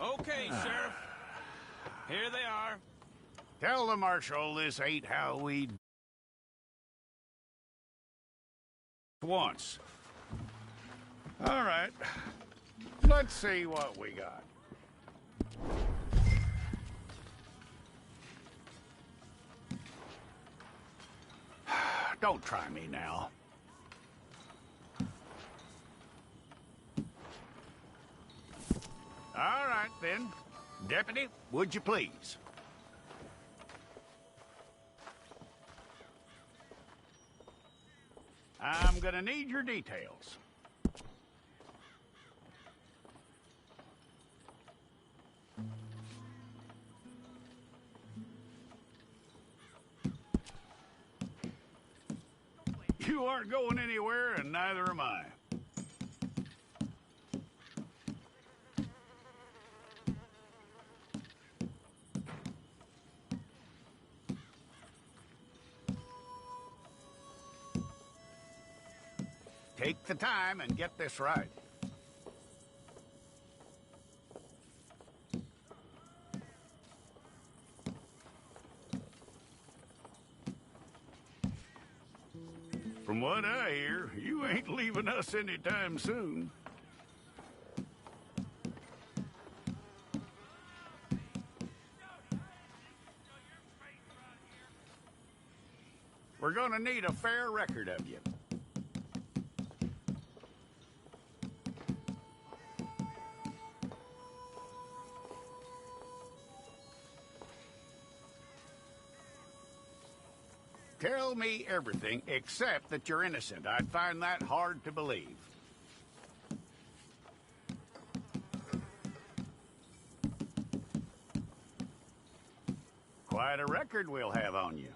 Okay, Sheriff. Here they are. Tell the Marshal this ain't how we... once. All right. Let's see what we got. Don't try me now. All right, then. Deputy, would you please? I'm gonna need your details. You aren't going anywhere, and neither am I. Take the time and get this right. From what I hear, you ain't leaving us anytime soon. We're gonna need a fair record of you. Tell me everything except that you're innocent. I'd find that hard to believe. Quite a record we'll have on you.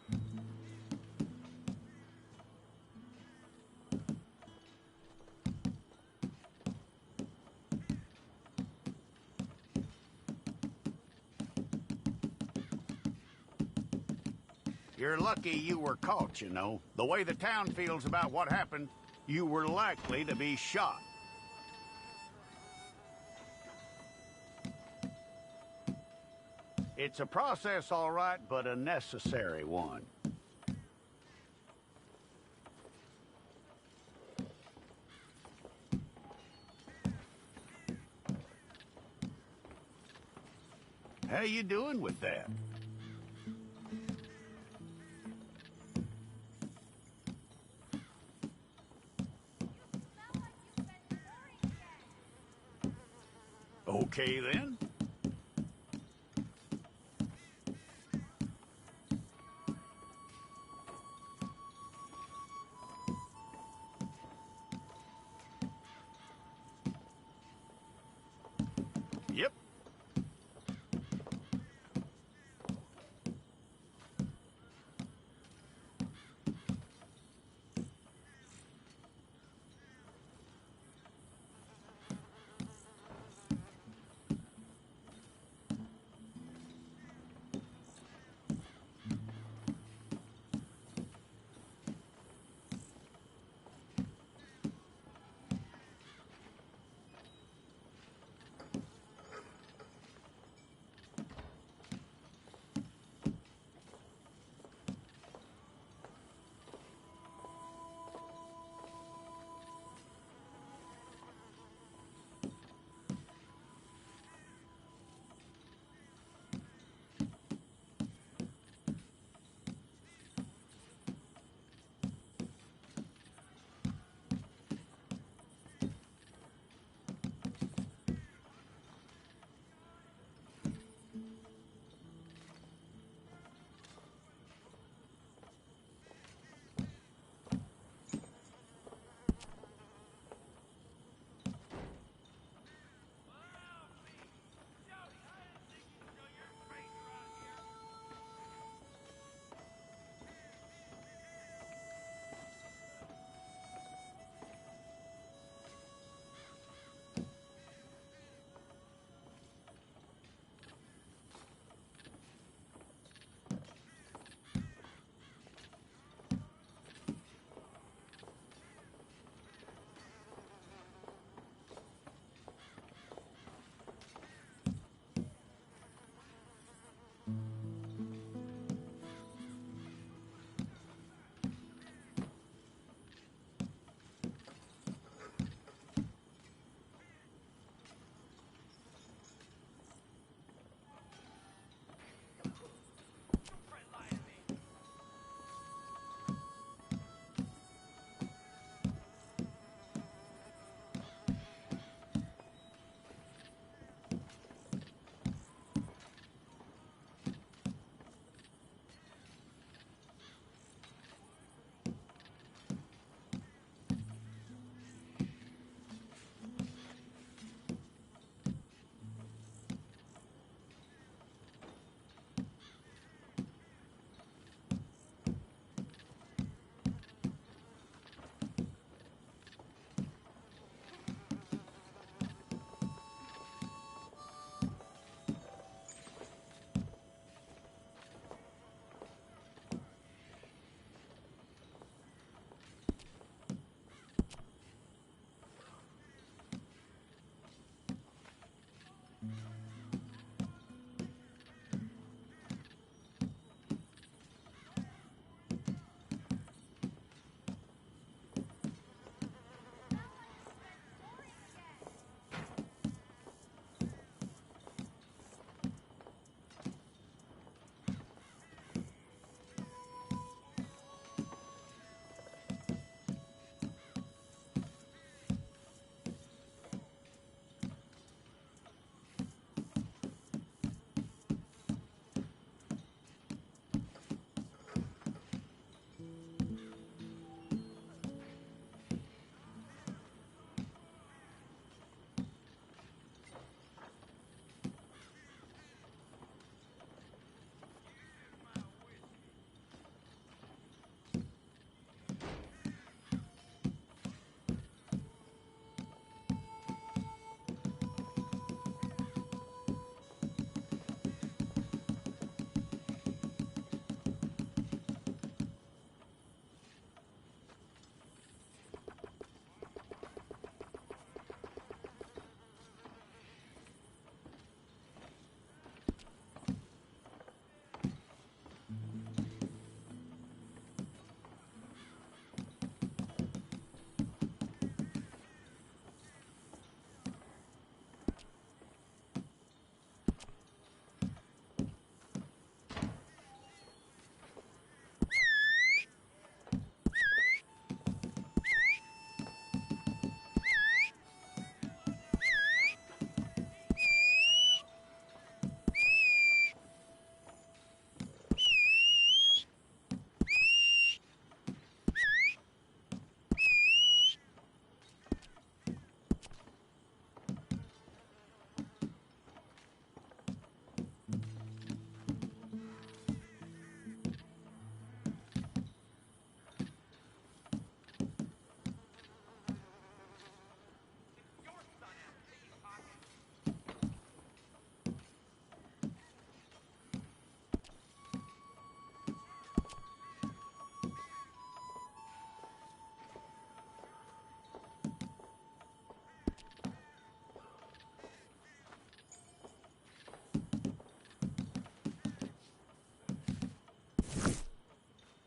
You're lucky you were caught, you know. The way the town feels about what happened, you were likely to be shot. It's a process, all right, but a necessary one. How you doing with that? Okay, then. Yep.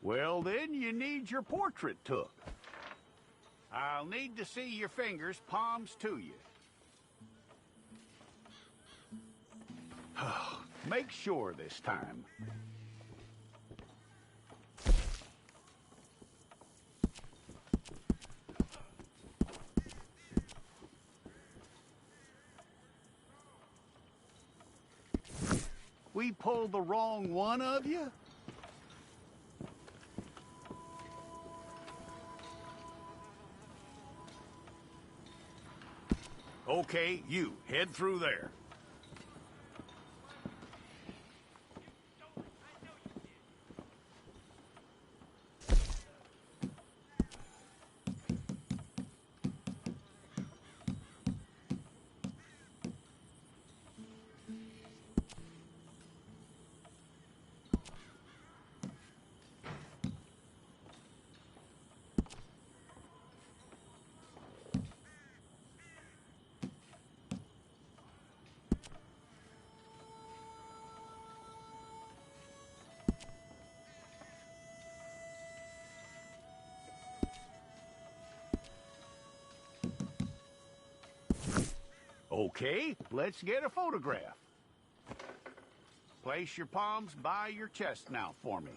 Well, then you need your portrait took. I'll need to see your fingers, palms to you. Make sure this time. We pulled the wrong one of you? Okay, you, head through there. Okay, let's get a photograph. Place your palms by your chest now for me.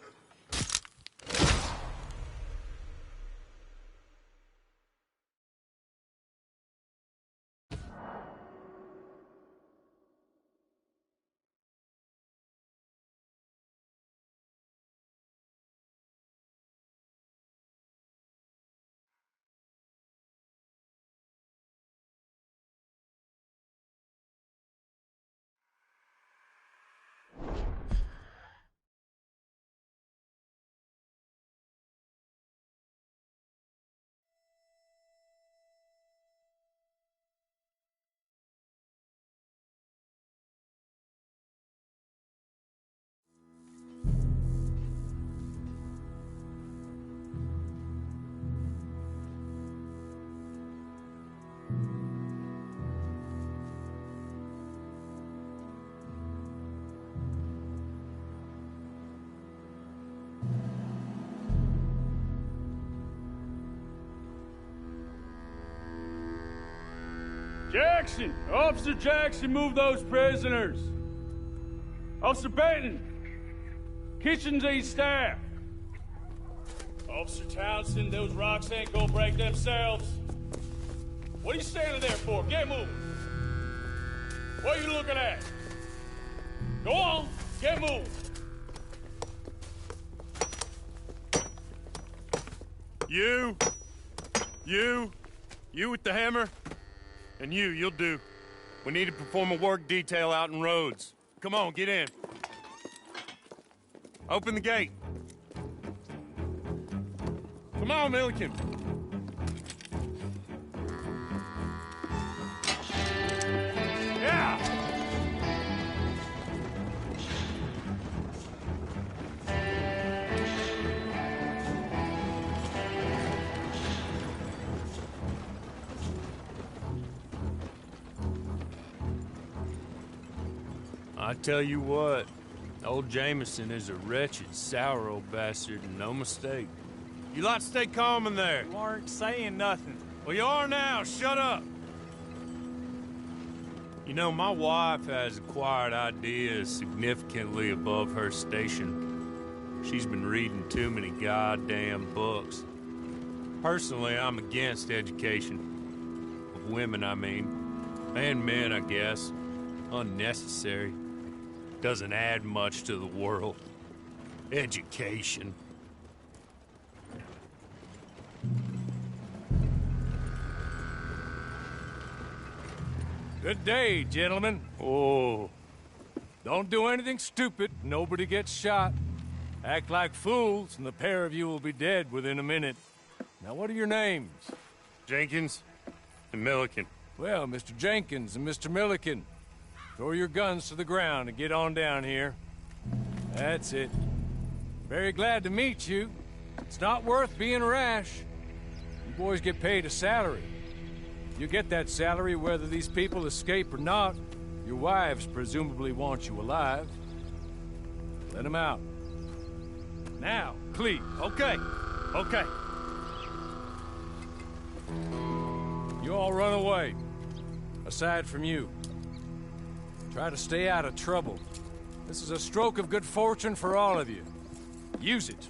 Jackson! Officer Jackson, move those prisoners! Officer Benton! Kitchens and staff! Officer Townsend, those rocks ain't gonna break themselves. What are you standing there for? Get moving! What are you looking at? Go on, get moving! You with the hammer? And you'll do. We need to perform a work detail out in Rhodes. Come on, get in. Open the gate. Come on, Milliken. Yeah! I tell you what, old Jameson is a wretched, sour old bastard, and no mistake. You lot stay calm in there. You aren't saying nothing. Well, you are now. Shut up. You know, my wife has acquired ideas significantly above her station. She's been reading too many goddamn books. Personally, I'm against education. Of women, I mean. And men, I guess. Unnecessary. Doesn't add much to the world. Education. Good day, gentlemen. Oh. Don't do anything stupid. Nobody gets shot. Act like fools, and the pair of you will be dead within a minute. Now, what are your names? Jenkins and Milliken. Well, Mr. Jenkins and Mr. Milliken, throw your guns to the ground and get on down here. That's it. Very glad to meet you. It's not worth being rash. You boys get paid a salary. You get that salary whether these people escape or not. Your wives presumably want you alive. Let them out. Now, please. Okay. Okay. You all run away. Aside from you. Try to stay out of trouble. This is a stroke of good fortune for all of you. Use it.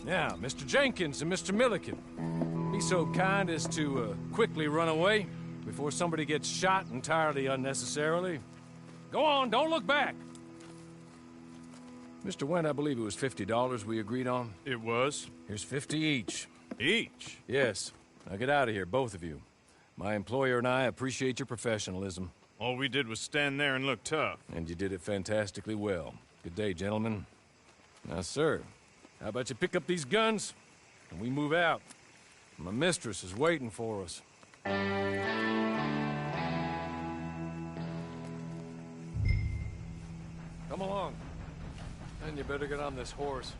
Now, Mr. Jenkins and Mr. Milliken, be so kind as to quickly run away before somebody gets shot entirely unnecessarily. Go on, don't look back. Mr. Wendt, I believe it was $50 we agreed on. It was. Here's 50 each. Each? Yes. Now get out of here, both of you. My employer and I appreciate your professionalism. All we did was stand there and look tough. And you did it fantastically well. Good day, gentlemen. Now, sir, how about you pick up these guns and we move out? My mistress is waiting for us. Come along. And you better get on this horse.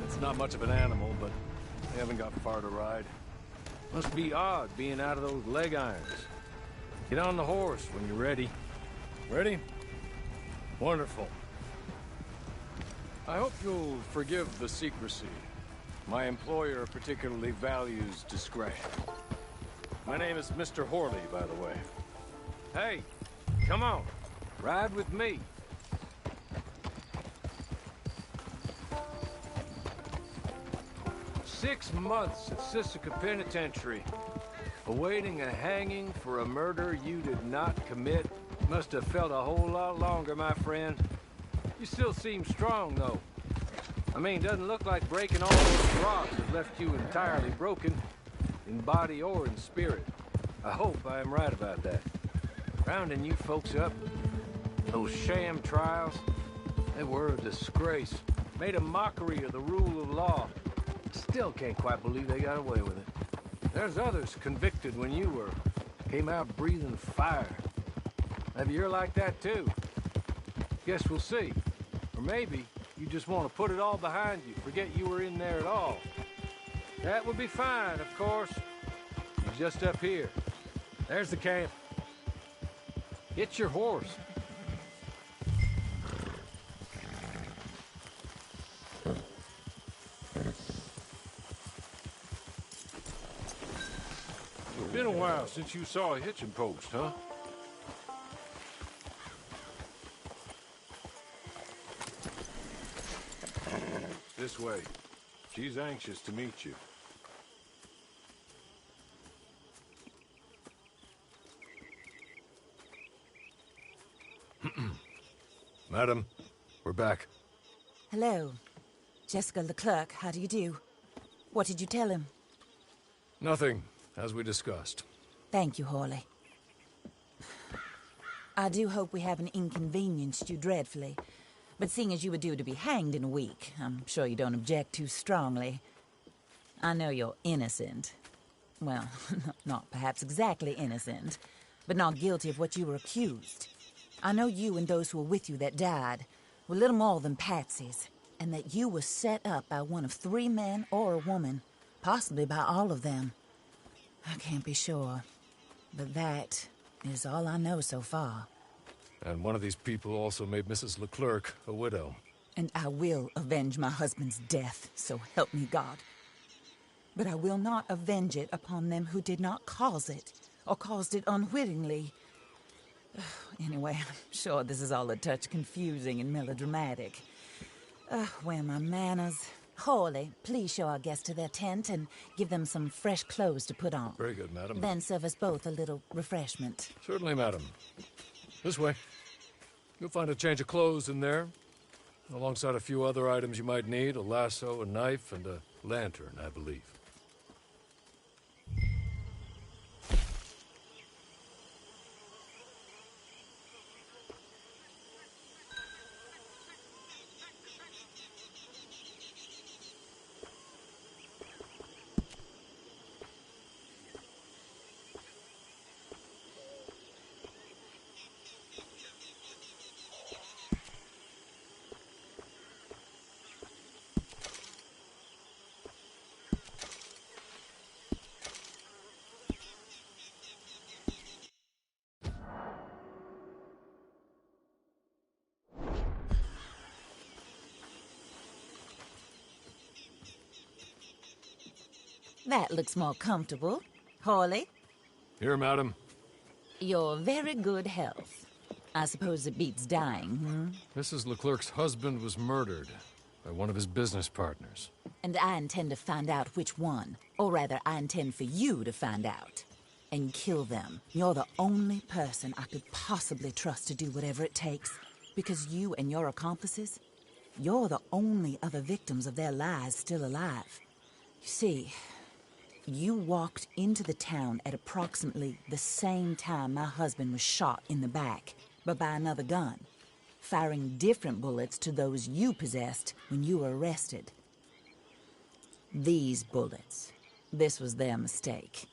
It's not much of an animal, but they haven't got far to ride. Must be odd being out of those leg irons. Get on the horse when you're ready. Ready? Wonderful. I hope you'll forgive the secrecy. My employer particularly values discretion. My name is Mr. Horley, by the way. Hey, come on. Ride with me. "6 months at Sisika Penitentiary, awaiting a hanging for a murder you did not commit. Must have felt a whole lot longer, my friend. You still seem strong, though. I mean, doesn't look like breaking all those rocks has left you entirely broken, in body or in spirit. I hope I am right about that. Rounding you folks up, those sham trials, they were a disgrace. Made a mockery of the rule of law. Still can't quite believe they got away with it. There's others convicted when you were. Came out breathing fire. Maybe you're like that too. Guess we'll see. Or maybe you just want to put it all behind you, forget you were in there at all. That would be fine, of course. You're just up here. There's the camp. Get your horse. It's been a while since you saw a hitching post, huh? This way. She's anxious to meet you. Madam, we're back. Hello. Jessica Leclerc, how do you do? What did you tell him? Nothing, as we discussed. Thank you, Horley. I do hope we haven't inconvenienced you dreadfully. But seeing as you were due to be hanged in a week, I'm sure you don't object too strongly. I know you're innocent. Well, not perhaps exactly innocent, but not guilty of what you were accused. I know you and those who were with you that died were little more than patsies, and that you were set up by one of 3 men or a woman, possibly by all of them. I can't be sure, but that is all I know so far. And one of these people also made Mrs. Leclerc a widow. And I will avenge my husband's death, so help me God. But I will not avenge it upon them who did not cause it, or caused it unwittingly. Anyway, I'm sure this is all a touch confusing and melodramatic. Where are my manners? Horley, please show our guests to their tent and give them some fresh clothes to put on. Very good, madam. Then serve us both a little refreshment. Certainly, madam. This way. You'll find a change of clothes in there, alongside a few other items you might need, a lasso, a knife, and a lantern, I believe. Horley, 'll you please show us to our tent? 'Tis a That looks more comfortable. Hawley, Here, madam. your very good health. I suppose it beats dying, hmm? Mrs. Leclerc's husband was murdered by one of his business partners. And I intend to find out which one. Or rather, I intend for you to find out. And kill them. You're the only person I could possibly trust to do whatever it takes. Because you and your accomplices, you're the only other victims of their lies still alive. You see, you walked into the town at approximately the same time my husband was shot in the back, but by another gun, firing different bullets to those you possessed when you were arrested. These bullets, this was their mistake.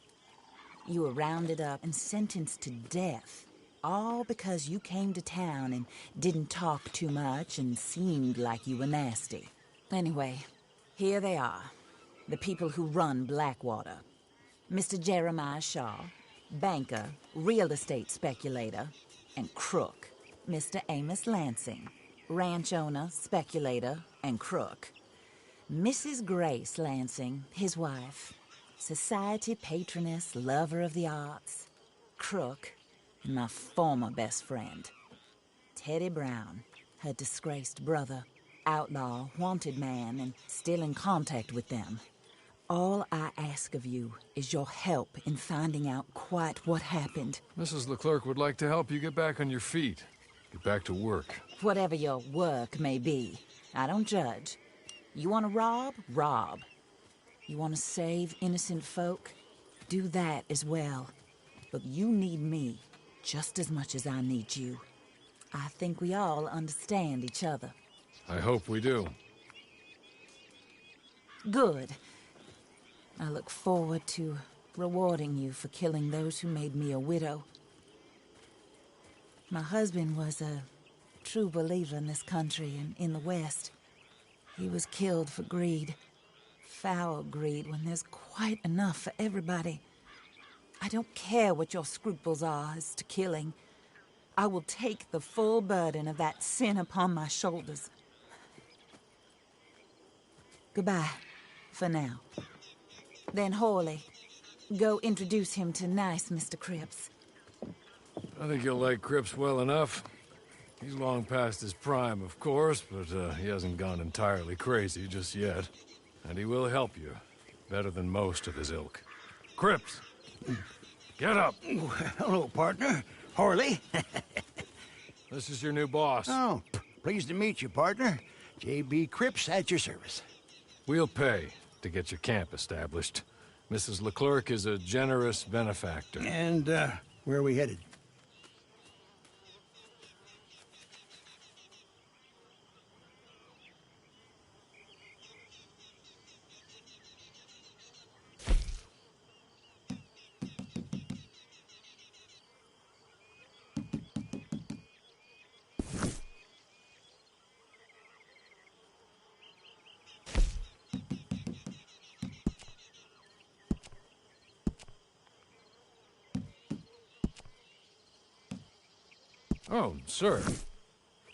You were rounded up and sentenced to death, all because you came to town and didn't talk too much and seemed like you were nasty. Anyway, here they are, the people who run Blackwater. Mr. Jeremiah Shaw, banker, real estate speculator, and crook. Mr. Amos Lansing, ranch owner, speculator, and crook. Mrs. Grace Lansing, his wife, society patroness, lover of the arts, crook, and my former best friend. Teddy Brown, her disgraced brother, outlaw, wanted man, and still in contact with them. All I ask of you is your help in finding out quite what happened. Mrs. Leclerc would like to help you get back on your feet. Get back to work. Whatever your work may be, I don't judge. You want to rob? Rob. You want to save innocent folk? Do that as well. But you need me just as much as I need you. I think we all understand each other. I hope we do. Good. I look forward to rewarding you for killing those who made me a widow. My husband was a true believer in this country and in the West. He was killed for greed. Foul greed when there's quite enough for everybody. I don't care what your scruples are as to killing. I will take the full burden of that sin upon my shoulders. Goodbye, for now. Then Hawley, go introduce him to nice Mr. Cripps. I think you'll like Cripps well enough. He's long past his prime, of course, but he hasn't gone entirely crazy just yet. And he will help you, better than most of his ilk. Cripps! Get up! Hello, partner. Hawley. This is your new boss. Oh, pleased to meet you, partner. J.B. Cripps at your service. We'll pay to get your camp established. Mrs. Leclerc is a generous benefactor. And, where are we headed? Oh, sir.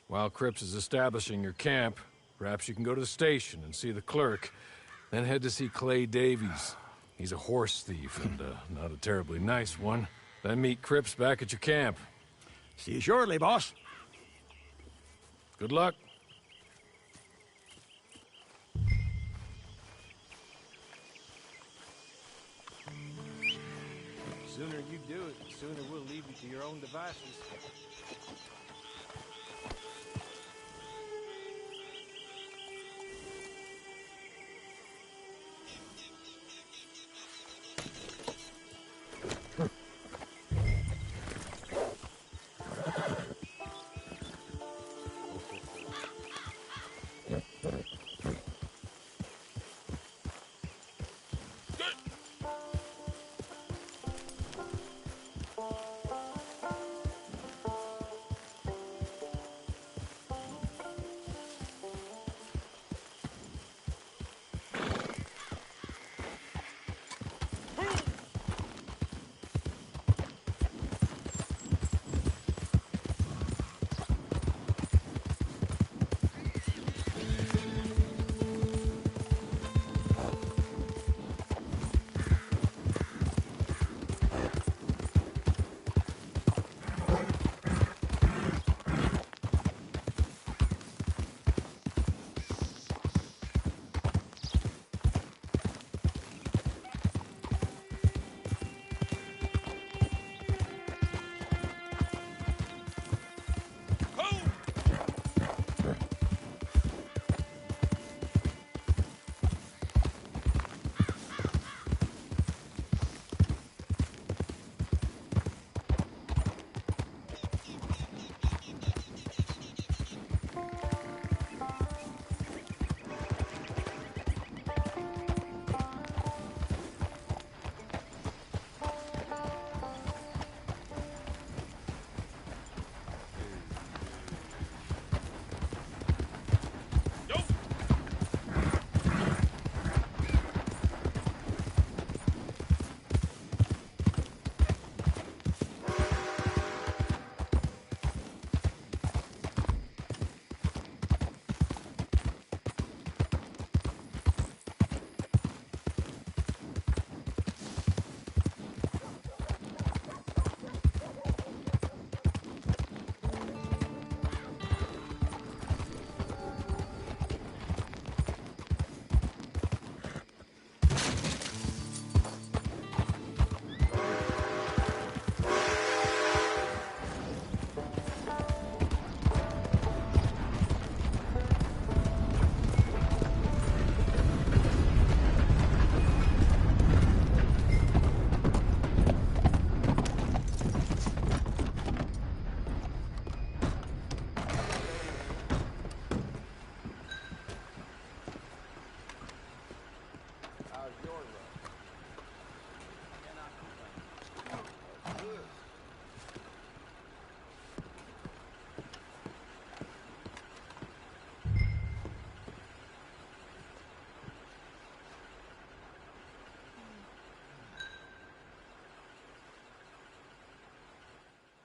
While Cripps is establishing your camp, perhaps you can go to the station and see the clerk, then head to see Clay Davies. He's a horse thief, and not a terribly nice one. Then meet Cripps back at your camp. See you shortly, boss. Good luck. The sooner you do it, the sooner we'll leave you to your own devices.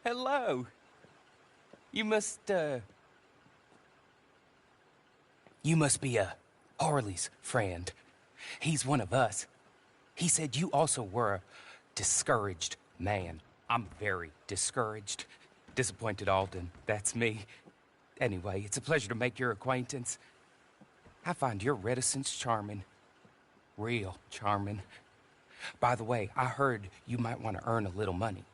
hello. You must be Harley's friend. He's one of us. He said you also were a discouraged man. I'm very discouraged. Disappointed Alden, that's me. Anyway, it's a pleasure to make your acquaintance. I find your reticence charming. Real charming. By the way, I heard you might want to earn a little money.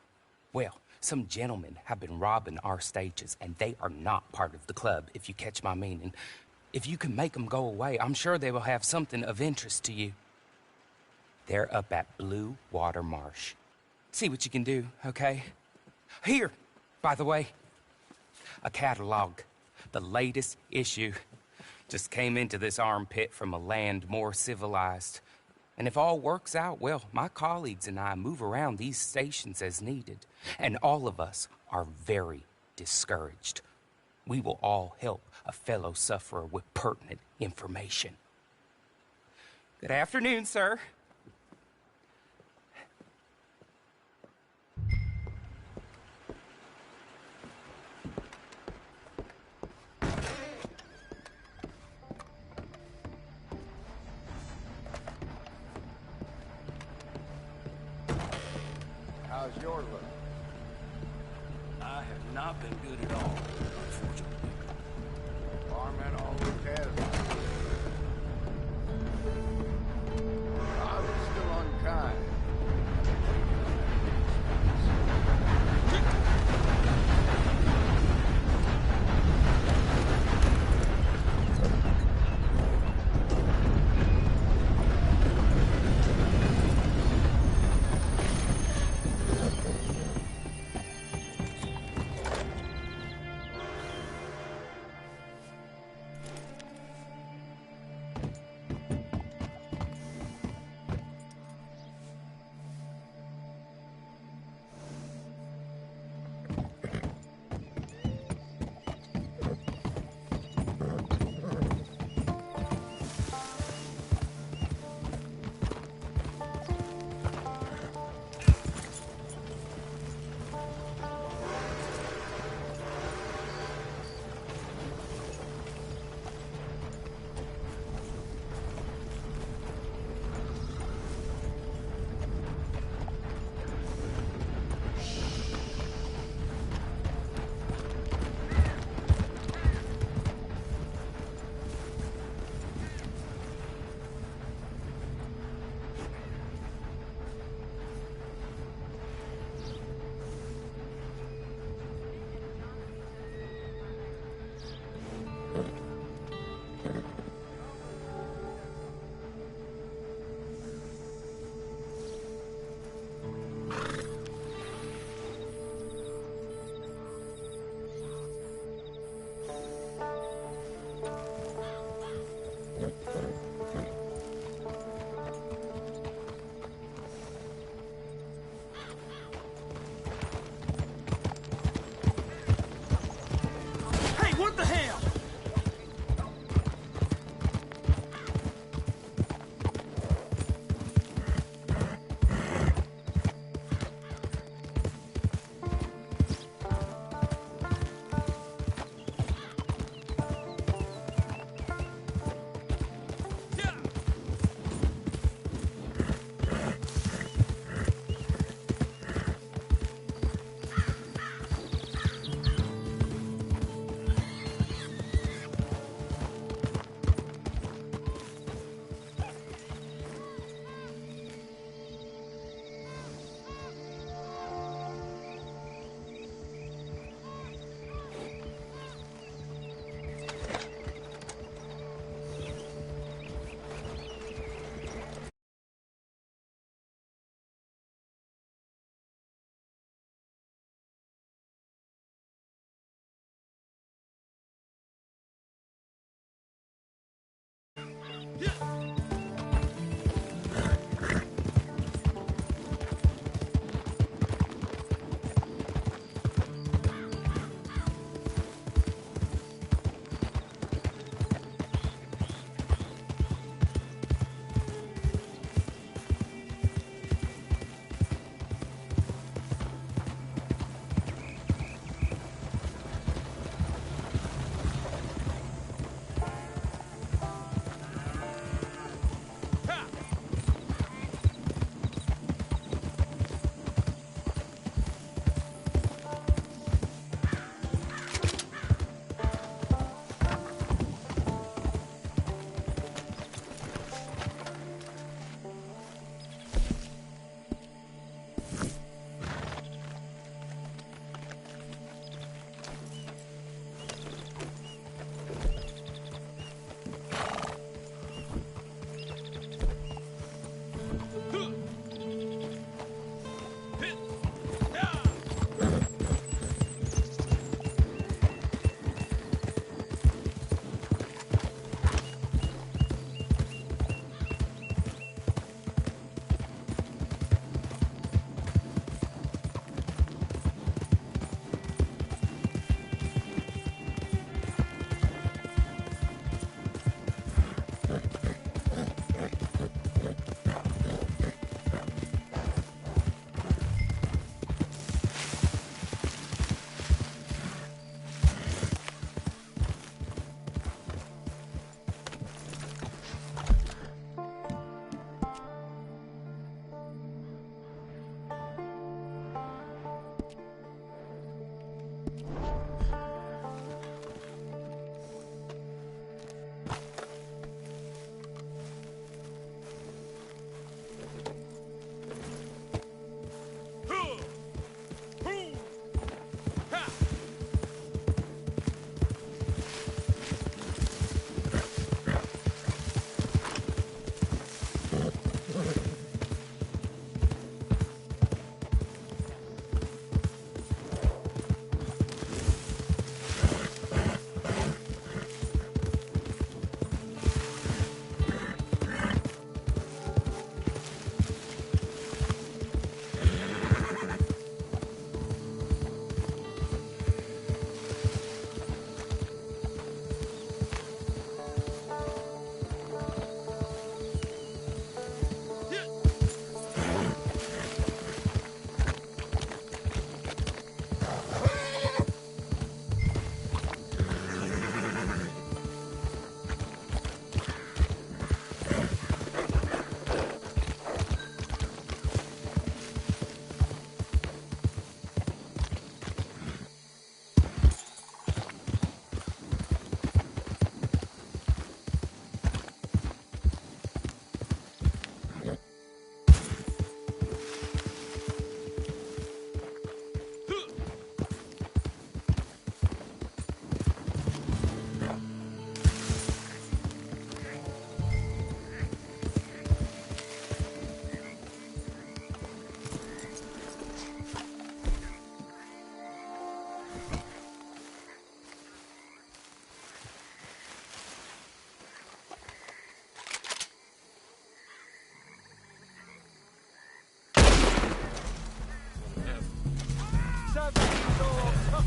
Well, some gentlemen have been robbing our stages, and they are not part of the club, if you catch my meaning. If you can make them go away, I'm sure they will have something of interest to you. They're up at Blue Water Marsh. See what you can do, okay? Here, by the way, a catalog. The latest issue. Just came into this armpit from a land more civilized. And if all works out, well, my colleagues and I move around these stations as needed. And all of us are very discouraged. We will all help a fellow sufferer with pertinent information. Good afternoon, sir. How's your look? I have not been good at all, unfortunately. Barman always has. I was still unkind.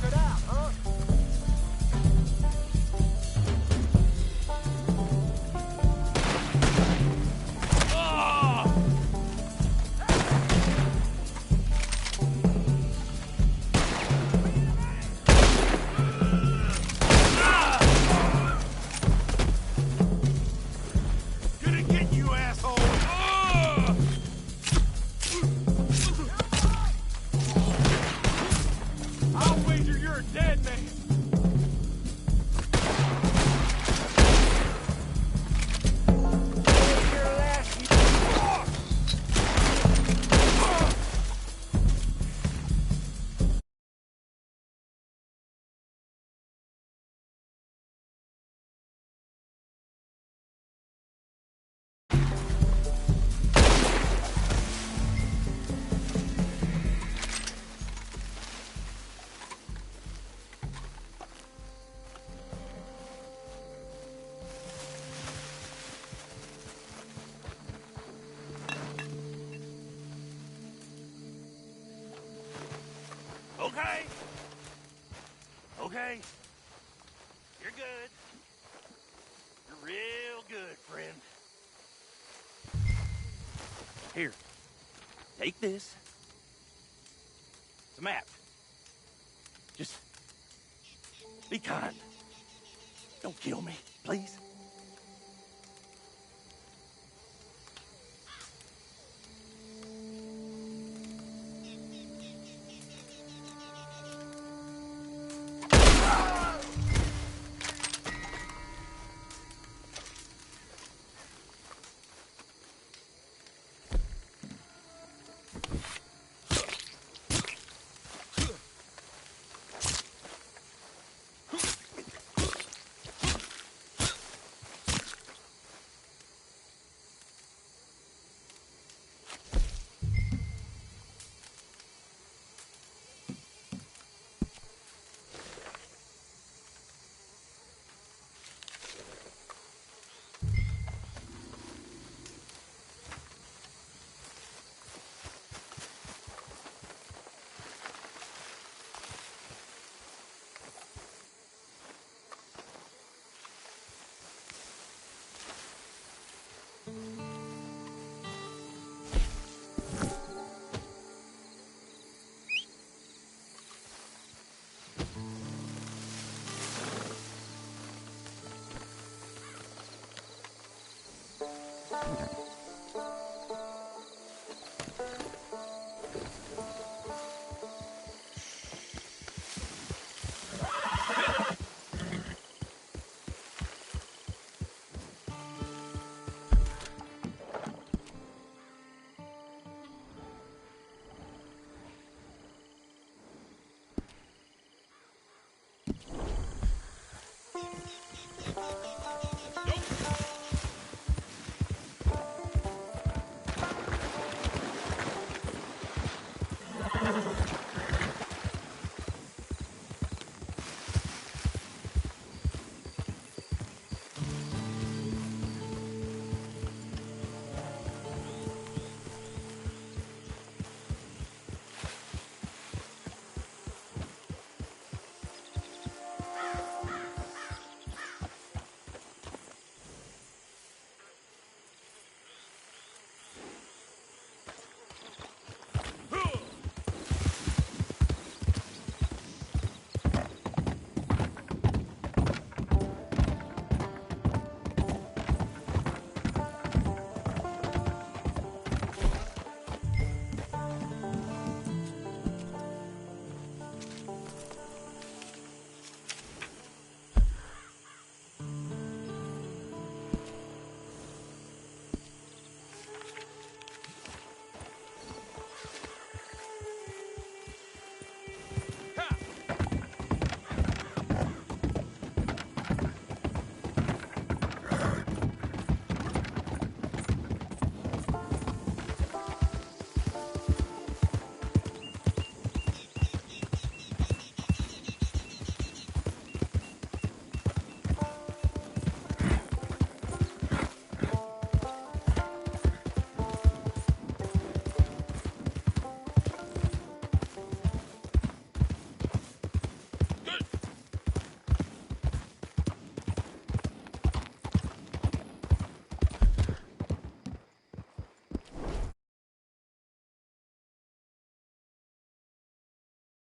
it out, huh? Gonna get you, asshole! I'll wager you're a dead man. Okay. Okay. You're good. You're real good, friend. Here. Take this. It's a map. Just be kind. Don't kill me, please.